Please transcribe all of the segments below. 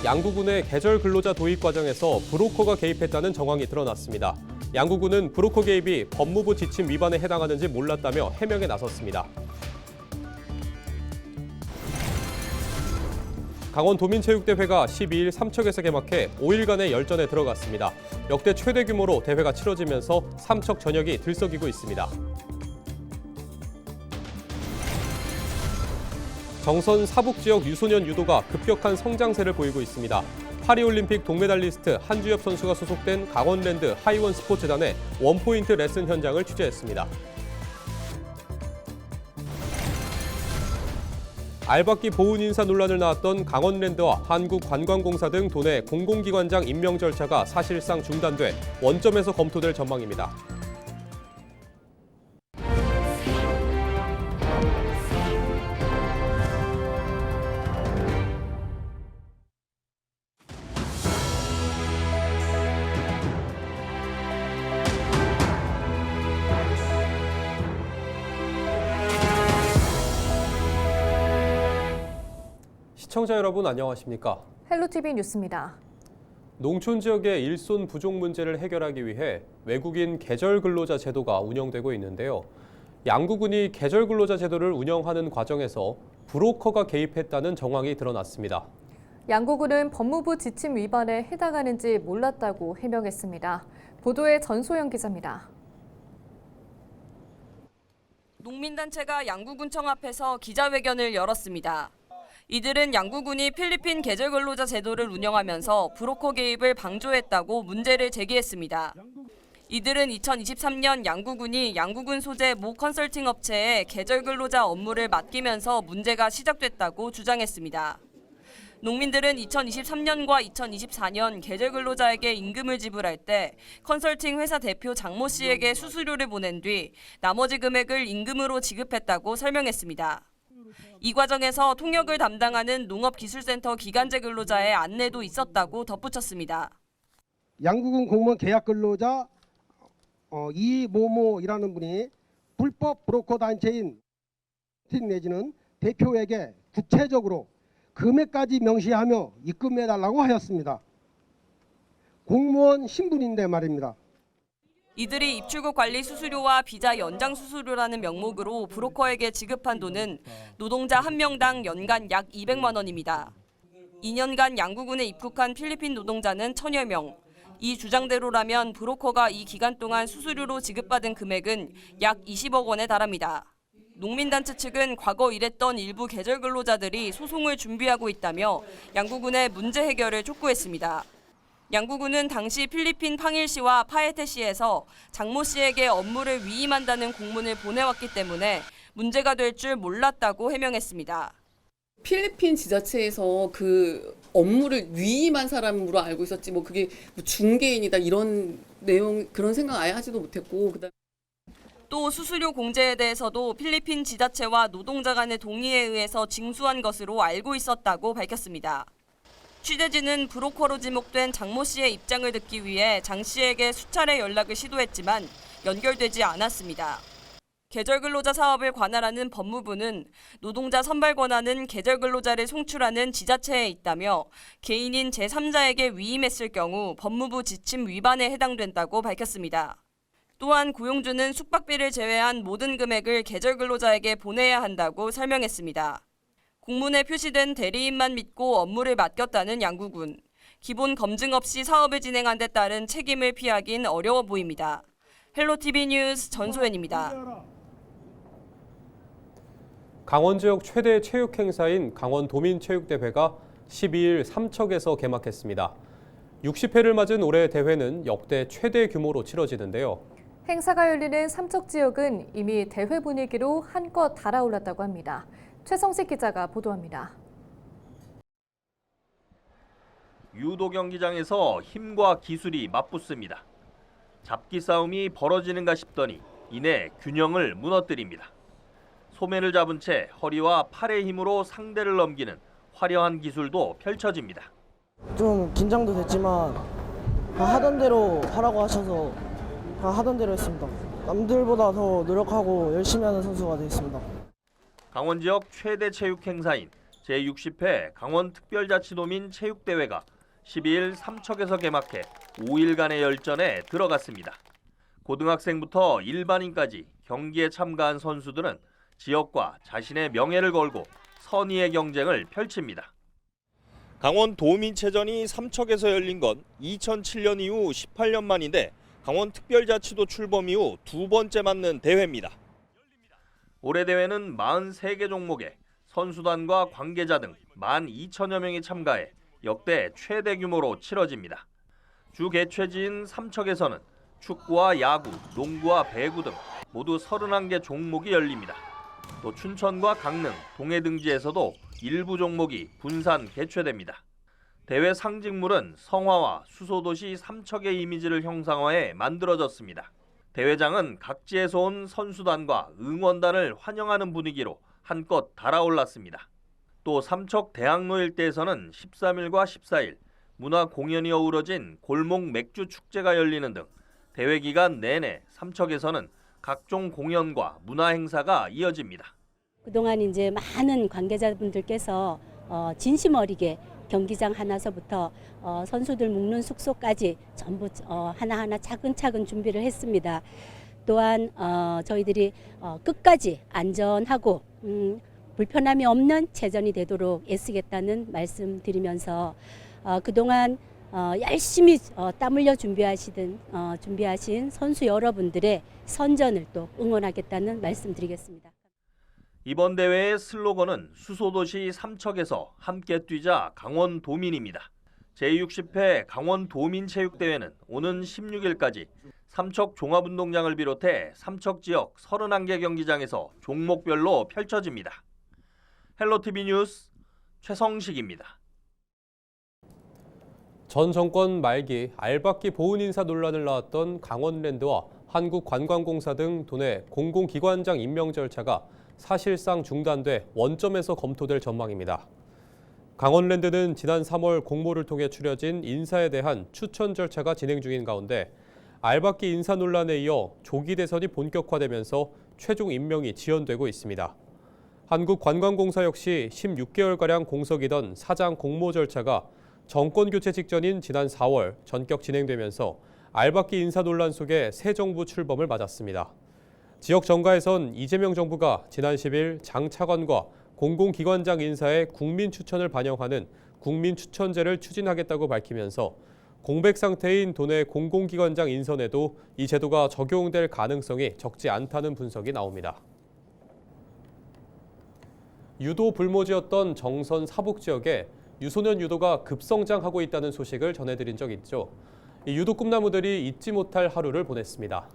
양구군의 계절 근로자 도입 과정에서 브로커가 개입했다는 정황이 드러났습니다. 양구군은 브로커 개입이 법무부 지침 위반에 해당하는지 몰랐다며 해명에 나섰습니다. 강원도민체육대회가 12일 삼척에서 개막해 5일간의 열전에 들어갔습니다. 역대 최대 규모로 대회가 치러지면서 삼척 전역이 들썩이고 있습니다. 정선 사북 지역 유소년 유도가 급격한 성장세를 보이고 있습니다. 파리올림픽 동메달리스트 한주엽 선수가 소속된 강원랜드 하이원 스포츠단의 원포인트 레슨 현장을 취재했습니다. 알박기 보훈 인사 논란을 낳았던 강원랜드와 한국관광공사 등 도내 공공기관장 임명 절차가 사실상 중단돼 원점에서 검토될 전망입니다. 시청자 여러분 안녕하십니까? 헬로티비 뉴스입니다. 농촌 지역의 일손 부족 문제를 해결하기 위해 외국인 계절 근로자 제도가 운영되고 있는데요. 양구군이 계절 근로자 제도를 운영하는 과정에서 브로커가 개입했다는 정황이 드러났습니다. 양구군은 법무부 지침 위반에 해당하는지 몰랐다고 해명했습니다. 보도에 전소영 기자입니다. 농민단체가 양구군청 앞에서 기자회견을 열었습니다. 이들은 양구군이 필리핀 계절 근로자 제도를 운영하면서 브로커 개입을 방조했다고 문제를 제기했습니다. 이들은 2023년 양구군이 양구군 소재 모 컨설팅 업체에 계절 근로자 업무를 맡기면서 문제가 시작됐다고 주장했습니다. 농민들은 2023년과 2024년 계절 근로자에게 임금을 지불할 때 컨설팅 회사 대표 장모 씨에게 수수료를 보낸 뒤 나머지 금액을 임금으로 지급했다고 설명했습니다. 이 과정에서 통역을 담당하는 농업기술센터 기간제 근로자의 안내도 있었다고 덧붙였습니다. 양구군 공무원 계약 근로자 이모모이라는 분이 불법 브로커 단체인 내지는 대표에게 구체적으로 금액까지 명시하며 입금해달라고 하였습니다. 공무원 신분인데 말입니다. 이들이 입출국 관리 수수료와 비자 연장 수수료라는 명목으로 브로커에게 지급한 돈은 노동자 한 명당 연간 약 200만 원입니다. 2년간 양구군에 입국한 필리핀 노동자는 1000여 명. 이 주장대로라면 브로커가 이 기간 동안 수수료로 지급받은 금액은 약 20억 원에 달합니다. 농민단체 측은 과거 일했던 일부 계절 근로자들이 소송을 준비하고 있다며 양구군의 문제 해결을 촉구했습니다. 양구군은 당시 필리핀 팡일시와 파에테시에서 장모 씨에게 업무를 위임한다는 공문을 보내왔기 때문에 문제가 될 줄 몰랐다고 해명했습니다. 필리핀 지자체에서 그 업무를 위임한 사람으로 알고 있었지 뭐 그게 뭐 중개인이다 이런 내용 그런 생각 아예 하지도 못했고 또 수수료 공제에 대해서도 필리핀 지자체와 노동자 간의 동의에 의해서 징수한 것으로 알고 있었다고 밝혔습니다. 취재진은 브로커로 지목된 장모 씨의 입장을 듣기 위해 장 씨에게 수차례 연락을 시도했지만 연결되지 않았습니다. 계절 근로자 사업을 관할하는 법무부는 노동자 선발 권한은 계절 근로자를 송출하는 지자체에 있다며 개인인 제3자에게 위임했을 경우 법무부 지침 위반에 해당된다고 밝혔습니다. 또한 고용주는 숙박비를 제외한 모든 금액을 계절 근로자에게 보내야 한다고 설명했습니다. 공문에 표시된 대리인만 믿고 업무를 맡겼다는 양구군. 기본 검증 없이 사업을 진행한 데 따른 책임을 피하긴 어려워 보입니다. 헬로티비 뉴스 전소연입니다. 강원 지역 최대 체육 행사인 강원도민체육대회가 12일 삼척에서 개막했습니다. 60회를 맞은 올해 대회는 역대 최대 규모로 치러지는데요. 행사가 열리는 삼척 지역은 이미 대회 분위기로 한껏 달아올랐다고 합니다. 최성식 기자가 보도합니다. 유도 경기장에서 힘과 기술이 맞붙습니다. 잡기 싸움이 벌어지는가 싶더니 이내 균형을 무너뜨립니다. 소매를 잡은 채 허리와 팔의 힘으로 상대를 넘기는 화려한 기술도 펼쳐집니다. 좀 긴장도 됐지만 하던 대로 하라고 하셔서 하던 대로 했습니다. 남들보다 더 노력하고 열심히 하는 선수가 되겠습니다. 강원 지역 최대 체육 행사인 제60회 강원특별자치도민 체육대회가 12일 삼척에서 개막해 5일간의 열전에 들어갔습니다. 고등학생부터 일반인까지 경기에 참가한 선수들은 지역과 자신의 명예를 걸고 선의의 경쟁을 펼칩니다. 강원 도민체전이 삼척에서 열린 건 2007년 이후 18년 만인데 강원특별자치도 출범 이후 두 번째 맞는 대회입니다. 올해 대회는 43개 종목에 선수단과 관계자 등 12,000여 명이 참가해 역대 최대 규모로 치러집니다. 주 개최지인 삼척에서는 축구와 야구, 농구와 배구 등 모두 31개 종목이 열립니다. 또 춘천과 강릉, 동해 등지에서도 일부 종목이 분산 개최됩니다. 대회 상징물은 성화와 수소도시 삼척의 이미지를 형상화해 만들어졌습니다. 대회장은 각지에서 온 선수단과 응원단을 환영하는 분위기로 한껏 달아올랐습니다. 또 삼척 대학로 일대에서는 13일과 14일 문화 공연이 어우러진 골목 맥주 축제가 열리는 등 대회 기간 내내 삼척에서는 각종 공연과 문화 행사가 이어집니다. 그동안 이제 많은 관계자분들께서 진심 어리게 경기장 하나서부터 선수들 묵는 숙소까지 전부 하나하나 차근차근 준비를 했습니다. 또한 저희들이 끝까지 안전하고 불편함이 없는 체전이 되도록 애쓰겠다는 말씀 드리면서 그동안 열심히 땀 흘려 준비하신 선수 여러분들의 선전을 또 응원하겠다는 말씀 드리겠습니다. 이번 대회의 슬로건은 수소도시 삼척에서 함께 뛰자 강원도민입니다. 제60회 강원도민체육대회는 오는 16일까지 삼척 종합운동장을 비롯해 삼척 지역 31개 경기장에서 종목별로 펼쳐집니다. 헬로티비 뉴스 최성식입니다. 전 정권 말기 알박기 보훈 인사 논란을 낳았던 강원랜드와 한국관광공사 등 도내 공공기관장 임명 절차가 사실상 중단돼 원점에서 검토될 전망입니다. 강원랜드는 지난 3월 공모를 통해 추려진 인사에 대한 추천 절차가 진행 중인 가운데 알박기 인사 논란에 이어 조기 대선이 본격화되면서 최종 임명이 지연되고 있습니다. 한국관광공사 역시 16개월가량 공석이던 사장 공모 절차가 정권 교체 직전인 지난 4월 전격 진행되면서 알박기 인사 논란 속에 새 정부 출범을 맞았습니다. 지역 정가에선 이재명 정부가 지난 10일 장 차관과 공공기관장 인사의 국민 추천을 반영하는 국민추천제를 추진하겠다고 밝히면서 공백 상태인 도내 공공기관장 인선에도 이 제도가 적용될 가능성이 적지 않다는 분석이 나옵니다. 유도 불모지였던 정선 사북 지역에 유소년 유도가 급성장하고 있다는 소식을 전해드린 적 있죠. 이 유도 꿈나무들이 잊지 못할 하루를 보냈습니다.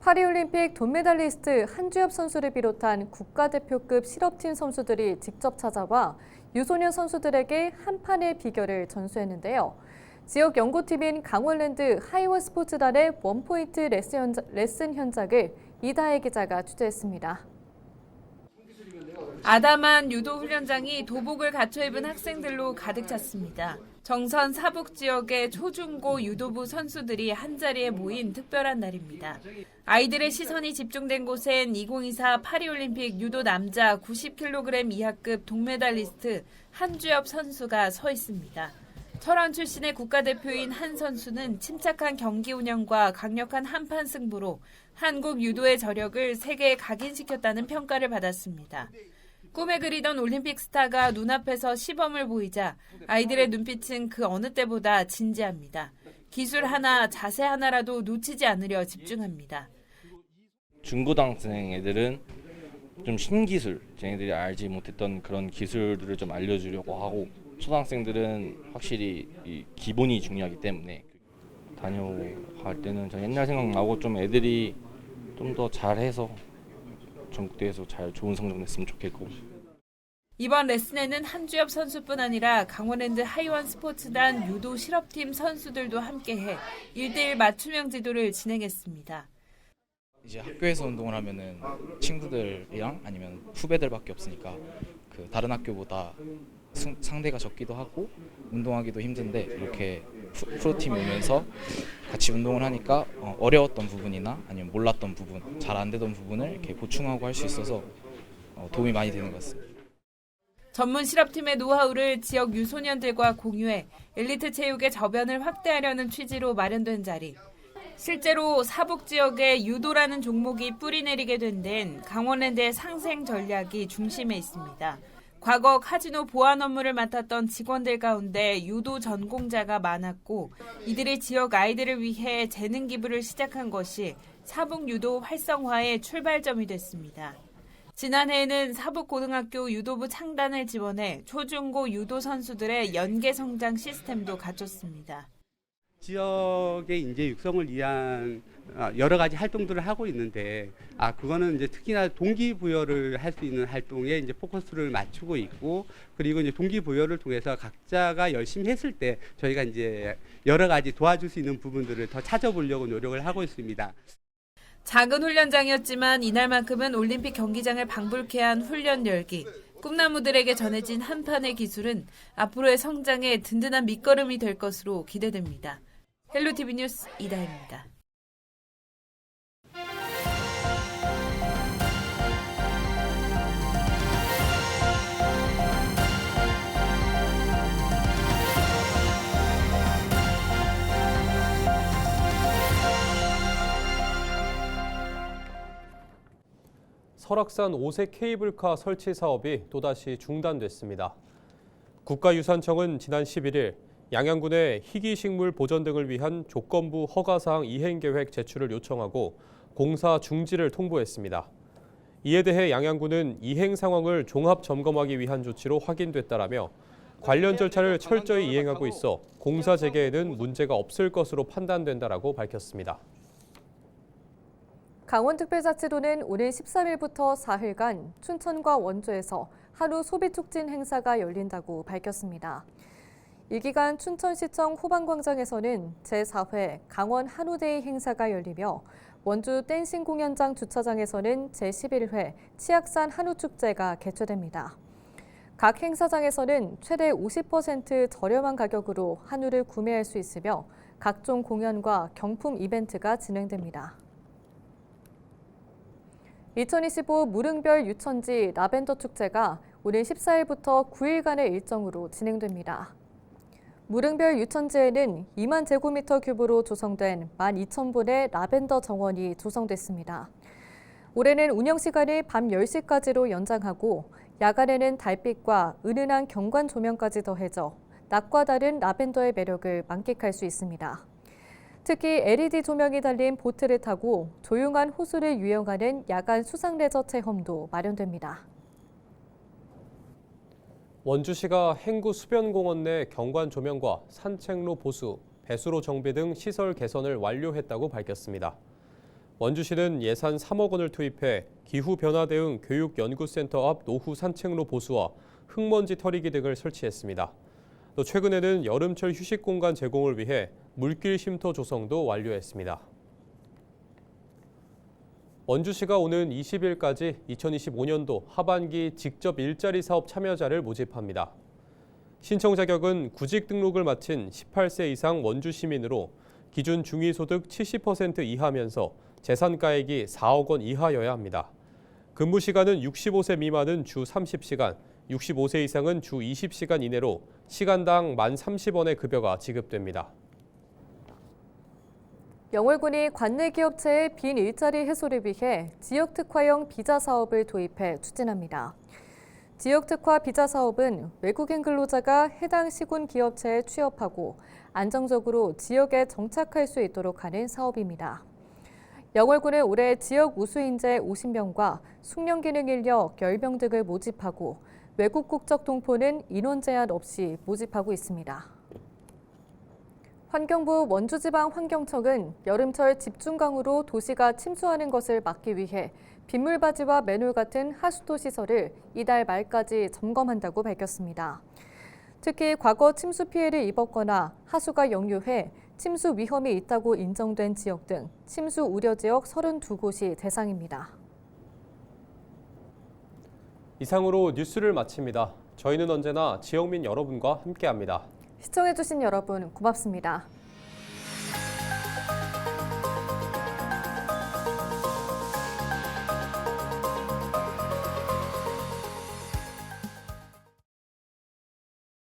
파리올림픽 돈메달리스트 한주엽 선수를 비롯한 국가대표급 실업팀 선수들이 직접 찾아와 유소년 선수들에게 한 판의 비결을 전수했는데요. 지역 연고팀인 강원랜드 하이원 스포츠단의 원포인트 레슨 현장을 이다혜 기자가 취재했습니다. 아담한 유도 훈련장이 도복을 갖춰 입은 학생들로 가득 찼습니다. 정선 사북 지역의 초중고 유도부 선수들이 한자리에 모인 특별한 날입니다. 아이들의 시선이 집중된 곳엔 2024 파리올림픽 유도 남자 90kg 이하급 동메달리스트 한주엽 선수가 서 있습니다. 철원 출신의 국가대표인 한 선수는 침착한 경기 운영과 강력한 한판 승부로 한국 유도의 저력을 세계에 각인시켰다는 평가를 받았습니다. 꿈에 그리던 올림픽 스타가 눈앞에서 시범을 보이자 아이들의 눈빛은 그 어느 때보다 진지합니다. 기술 하나, 자세 하나라도 놓치지 않으려 집중합니다. 중고등학생 애들은 좀 신기술, 쟤네들이 알지 못했던 그런 기술들을 좀 알려주려고 하고 초등학생들은 확실히 이 기본이 중요하기 때문에 다녀갈 때는 저 옛날 생각나고 좀 애들이 좀 더 잘해서 전국대회에서 잘 좋은 성적 냈으면 좋겠고. 이번 레슨에는 한주엽 선수뿐 아니라 강원랜드 하이원 스포츠단 유도 실업팀 선수들도 함께해 1대1 맞춤형 지도를 진행했습니다. 이제 학교에서 운동을 하면은 친구들이랑 아니면 후배들밖에 없으니까 그 다른 학교보다 상대가 적기도 하고 운동하기도 힘든데 이렇게 프로팀이 오면서 같이 운동을 하니까 어려웠던 부분이나 아니면 몰랐던 부분, 잘 안 되던 부분을 이렇게 보충하고 할 수 있어서 도움이 많이 되는 것 같습니다. 전문 실업팀의 노하우를 지역 유소년들과 공유해 엘리트 체육의 저변을 확대하려는 취지로 마련된 자리. 실제로 사북 지역에 유도라는 종목이 뿌리내리게 된 데는 강원랜드의 상생 전략이 중심에 있습니다. 과거 카지노 보안 업무를 맡았던 직원들 가운데 유도 전공자가 많았고 이들이 지역 아이들을 위해 재능 기부를 시작한 것이 사북 유도 활성화의 출발점이 됐습니다. 지난해에는 사북고등학교 유도부 창단을 지원해 초중고 유도 선수들의 연계 성장 시스템도 갖췄습니다. 지역의 이제 육성을 위한 여러 가지 활동들을 하고 있는데, 그거는 이제 특히나 동기부여를 할 수 있는 활동에 이제 포커스를 맞추고 있고, 그리고 이제 동기부여를 통해서 각자가 열심히 했을 때 저희가 이제 여러 가지 도와줄 수 있는 부분들을 더 찾아보려고 노력을 하고 있습니다. 작은 훈련장이었지만 이날만큼은 올림픽 경기장을 방불케 한 훈련 열기. 꿈나무들에게 전해진 한 판의 기술은 앞으로의 성장에 든든한 밑거름이 될 것으로 기대됩니다. 헬로티비 뉴스 이다혜입니다. 설악산 오색 케이블카 설치 사업이 또다시 중단됐습니다. 국가유산청은 지난 11일 양양군에 희귀식물 보전 등을 위한 조건부 허가사항 이행계획 제출을 요청하고 공사 중지를 통보했습니다. 이에 대해 양양군은 이행 상황을 종합 점검하기 위한 조치로 확인됐다라며 관련 절차를 철저히 이행하고 있어 공사 재개에는 문제가 없을 것으로 판단된다라고 밝혔습니다. 강원특별자치도는 오는 13일부터 4일간 춘천과 원주에서 한우 소비촉진 행사가 열린다고 밝혔습니다. 이 기간 춘천시청 후방광장에서는 제4회 강원 한우데이 행사가 열리며 원주 댄싱 공연장 주차장에서는 제11회 치악산 한우축제가 개최됩니다. 각 행사장에서는 최대 50% 저렴한 가격으로 한우를 구매할 수 있으며 각종 공연과 경품 이벤트가 진행됩니다. 2025 무릉별 유천지 라벤더 축제가 오는 14일부터 9일간의 일정으로 진행됩니다. 무릉별 유천지에는 2만 제곱미터 큐브로 조성된 12,000분의 라벤더 정원이 조성됐습니다. 올해는 운영 시간을 밤 10시까지로 연장하고 야간에는 달빛과 은은한 경관 조명까지 더해져 낮과 다른 라벤더의 매력을 만끽할 수 있습니다. 특히 LED 조명이 달린 보트를 타고 조용한 호수를 유영하는 야간 수상 레저 체험도 마련됩니다. 원주시가 행구 수변공원 내 경관 조명과 산책로 보수, 배수로 정비 등 시설 개선을 완료했다고 밝혔습니다. 원주시는 예산 3억 원을 투입해 기후변화 대응 교육연구센터 앞 노후 산책로 보수와 흙먼지 털이기 등을 설치했습니다. 또 최근에는 여름철 휴식 공간 제공을 위해 물길 쉼터 조성도 완료했습니다. 원주시가 오는 20일까지 2025년도 하반기 직접 일자리 사업 참여자를 모집합니다. 신청 자격은 구직 등록을 마친 18세 이상 원주 시민으로 기준 중위소득 70% 이하면서 재산가액이 4억 원 이하여야 합니다. 근무 시간은 65세 미만은 주 30시간, 65세 이상은 주 20시간 이내로 시간당 1,030원의 급여가 지급됩니다. 영월군이 관내 기업체의 빈 일자리 해소를 위해 지역특화형 비자 사업을 도입해 추진합니다. 지역특화 비자 사업은 외국인 근로자가 해당 시군 기업체에 취업하고 안정적으로 지역에 정착할 수 있도록 하는 사업입니다. 영월군은 올해 지역 우수인재 50명과 숙련기능 인력 10명 등을 모집하고 외국 국적 동포는 인원 제한 없이 모집하고 있습니다. 환경부 원주지방환경청은 여름철 집중강우로 도시가 침수하는 것을 막기 위해 빗물바지와 맨홀 같은 하수도 시설을 이달 말까지 점검한다고 밝혔습니다. 특히 과거 침수 피해를 입었거나 하수가 역류해 침수 위험이 있다고 인정된 지역 등 침수 우려 지역 32곳이 대상입니다. 이상으로 뉴스를 마칩니다. 저희는 언제나 지역민 여러분과 함께합니다. 시청해주신 여러분 고맙습니다.